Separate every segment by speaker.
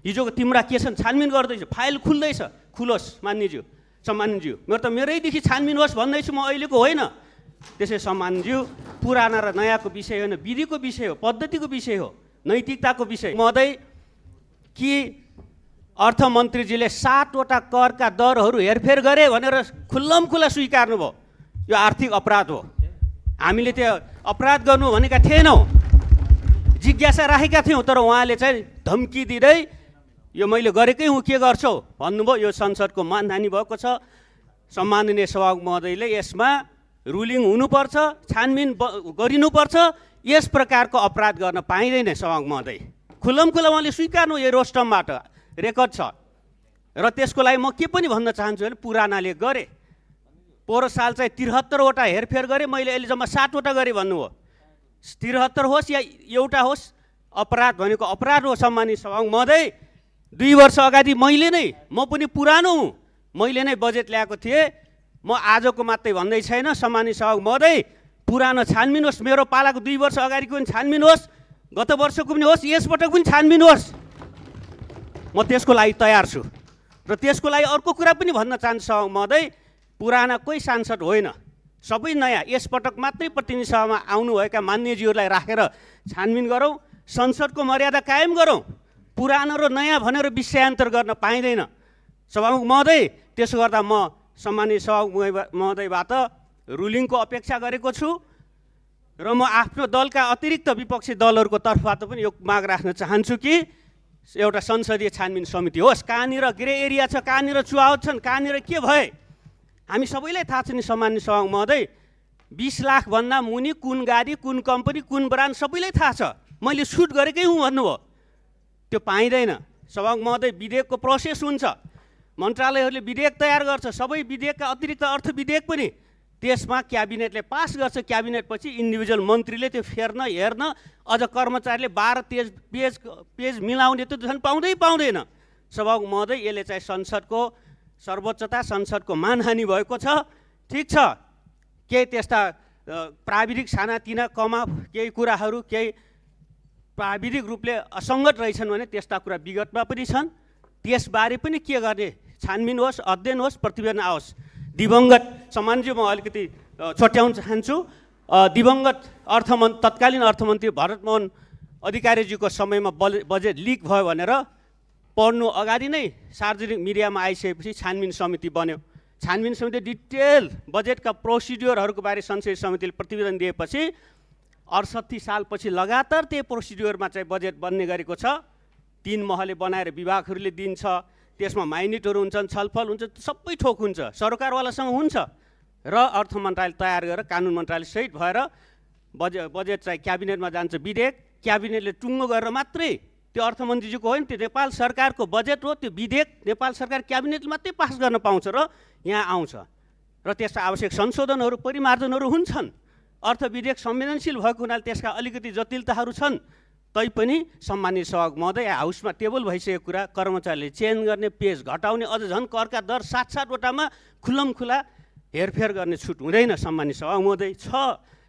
Speaker 1: हिजोको तिम्रा के छन् छानबिन गर्दैछु, फाइल खुल्दैछ, खुलोस् मान्यज्यू सम्मानज्यू। मेरो त मेरैदेखि छानबिन होस् भन्दैछु, म अहिलेको होइन। त्यसै सम्मानज्यू पुराना र नयाँको विषय होइन, विधिको विषय हो, पद्धतिको विषय हो, नैतिकताको विषय। महोदय कि अर्थमन्त्रीजीले 7वटा करका दरहरू हेरफेर गरे भनेर खुल्लमखुल्ला स्वीकार्नुभयो, यो आर्थिक अपराध हो। हामीले त्यो अपराध गर्नु भनेका थिएनौँ, जिज्ञासा राखेका थियौँ, तर उहाँले चाहिँ धम्की दिँदै यो मैले गरेकै हुँ के गर्छौ भन्नुभयो। यो संसदको मानहानि भएको छ। सम्माननीय सभामुख महोदयले यसमा रुलिङ हुनुपर्छ, छानबिन गरिनुपर्छ। यस प्रकारको अपराध गर्न पाइँदैन सभामुख महोदय। खुल्लमखुल्ला उहाँले स्वीकार्नु, यो रोस्टमबाट रेकर्ड छ। र त्यसको लागि म के पनि भन्न चाहन्छु भने पुरानाले गरे, पोहोर साल चाहिँ 73वटा हेरफेर गरेँ मैले, अहिले जम्मा 7वटा गरेँ भन्नुभयो। 73 होस् या एउटा होस्, अपराध भनेको अपराध हो। सम्मानित सभामुख महोदय 2 वर्ष अगाडि मैले नै, म पनि पुरानो हुँ, मैले नै बजेट ल्याएको थिएँ। म आजको मात्रै भन्दै छैन। सम्मानित सभामुख महोदय पुरानो छानबिन होस्, मेरो पालाको 2 वर्ष अगाडिको पनि छानबिन होस्, गत वर्षको पनि होस्, यसपटक पनि छानबिन होस्। म त्यसको लागि तयार छु। र त्यसको लागि अर्को कुरा पनि भन्न चाहन्छु सभामुख महोदय, पुराना कोही सांसद होइन, सबै नयाँ। यसपटक मात्रै प्रतिनिधि सभामा आउनुभएका मान्यज्यूहरूलाई राखेर छानबिन गरौँ, संसदको मर्यादा कायम गरौँ। पुरानो र नयाँ भनेर विषयान्तर गर्न पाइँदैन सभामुख महोदय। त्यसो गर्दा म सम्मानित सभामुख महोदयबाट रुलिङको अपेक्षा गरेको छु। र म आफ्नो दलका अतिरिक्त विपक्षी दलहरूको तर्फबाट पनि यो माग राख्न चाहन्छु कि एउटा संसदीय छानबिन समिति होस्। कहाँनिर ग्रे एरिया छ, कहाँनिर चुहावट छन्, कहाँनिर के भए हामी सबैलाई थाहा छ नि सम्मानित सभामुख महोदय। 20 लाखभन्दा मुनि कुन गाडी, कुन कम्पनी, कुन ब्रान्ड सबैलाई थाहा छ। मैले सुट गरेकै हुँ भन्नुभयो, त्यो पाइँदैन सभामुख महोदय। विधेयकको प्रोसेस हुन्छ, मन्त्रालयहरूले विधेयक तयार गर्छ, सबै विधेयकका अतिरिक्त अर्थ विधेयक पनि त्यसमा क्याबिनेटले पास गर्छ। क्याबिनेटपछि इन्डिभिजुअल मन्त्रीले त्यो फेर्न हेर्न, अझ कर्मचारीले 12 पेज मिलाउने त झन् पाउँदैन सभामुख महोदय। यसले चाहिँ संसदको सर्वोच्चता, संसदको मानहानि भएको छ। ठिक छ, केही त्यस्ता प्राविधिक सानातिना केही कुराहरू केही प्राविधिक रूपले असङ्गत रहेछन् भने त्यस्ता कुरा विगतमा पनि छन्। त्यसबारे पनि के गर्ने, छानबिन होस्, अध्ययन होस्, प्रतिवेदन आओस्। दिवंगत सम्मानज्यू, म अलिकति छुट्याउन चाहन्छु। दिवंगत तत्कालीन अर्थमन्त्री भरतमोहन अधिकारीजीको समयमा बजेट लिक भयो भनेर पढ्नु अगाडि नै सार्वजनिक मिडियामा आइसकेपछि छानबिन समिति बन्यो। छानबिन समिति डिटेल बजेटका प्रोसिड्युरहरूको बारे संसदीय समितिले प्रतिवेदन दिएपछि 68 सालपछि लगातार त्यही प्रोसिड्युरमा चाहिँ बजेट बन्ने गरेको छ। 3 महले बनाएर विभागहरूले दिन्छ, त्यसमा माइनेटहरू हुन्छन्, छलफल हुन्छ, सबै थोक हुन्छ, सरकारवालासँग हुन्छ। र अर्थ मन्त्रालय तयार गरेर कानुन मन्त्रालय सहित भएर बजेट चाहिँ क्याबिनेटमा जान्छ। विधेयक क्याबिनेटले टुङ्गो गरेर मात्रै, त्यो अर्थमन्त्रीजीको होइन, त्यो नेपाल सरकारको बजेट हो। त्यो विधेयक नेपाल सरकार क्याबिनेटले मात्रै पास गर्न पाउँछ र यहाँ आउँछ। र त्यसमा आवश्यक संशोधनहरू, परिमार्जनहरू हुन्छन्। अर्थ विधेयक संवेदनशील भएको हुनाले त्यसका अलिकति जटिलताहरू छन्। तैपनि सम्मानित सभामुख महोदय, हाउसमा टेबल भइसकेको कुरा, कर्मचारीले चेन्ज गर्ने, पेज घटाउने, अझ झन् करका दर 7-7वटामा खुल्लमखुल्ला हेरफेर गर्ने छुट हुँदैन सम्मानित सभामुख महोदय।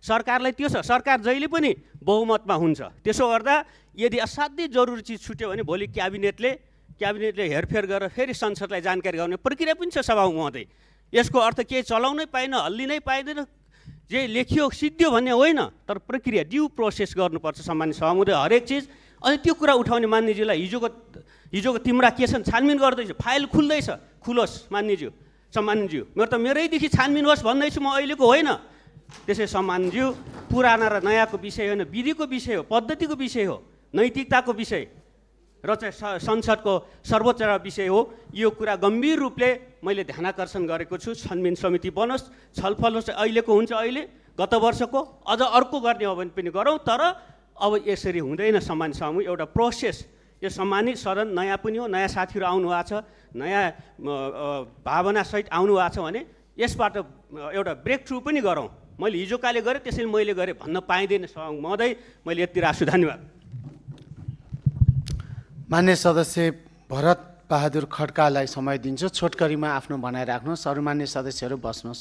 Speaker 1: सरकारलाई त्यो छ, सरकार जहिले पनि बहुमतमा हुन्छ। त्यसो गर्दा यदि असाध्यै जरुरी चिज छुट्यो भने भोलि क्याबिनेटले हेरफेर गरेर फेरि संसदलाई जानकारी गराउने प्रक्रिया पनि छ सभामुख महोदय। यसको अर्थ केही चलाउनै पाइन, हल्लिनै पाइँदैन, जे लेखियो सिद्धियो भन्ने होइन, तर प्रक्रिया ड्यु प्रोसेस गर्नुपर्छ सम्मानित सभामुख महोदय, हरेक चिज। अनि त्यो कुरा उठाउने मान्यज्यूलाई हिजोको तिम्रा के छन् छानबिन गर्दैछु, फाइल खुल्दैछ, खुलोस् मान्यज्यू सम्मानज्यू। मेरो त मेरैदेखि छानबिन होस् भन्दैछु, म अहिलेको होइन। त्यसै सम्मानज्यू पुराना र नयाँको विषय होइन, विधिको विषय हो, पद्धतिको विषय हो, नैतिकताको विषय र चाहिँ संसदको सर्वोच्च विषय हो। यो कुरा गम्भीर रूपले मैले ध्यानाकर्षण गरेको छु। छानबिन समिति बनोस्, छलफल होस्। अहिलेको हुन्छ अहिले, गत वर्षको अझ अर्को गर्ने हो भने पनि गरौँ, तर अब यसरी हुँदैन सम्मानित सभामुख। एउटा प्रोसेस, यो सम्मानित सदन नयाँ पनि हो, नयाँ साथीहरू आउनु भएको छ, नयाँ भावनासहित आउनु भएको छ भने यसबाट एउटा ब्रेक थ्रु पनि गरौँ। मैले हिजोकाले गरेँ त्यसैले मैले गरेँ भन्न पाइँदैन सभामुख महोदय। मैले यति राख्छु, धन्यवाद।
Speaker 2: मान्य सदस्य भरत बहादुर खड्कालाई समय दिन्छु। छोटकरीमा आफ्नो भनाइ राख्नुहोस्। अरू मान्य सदस्यहरू बस्नुहोस्।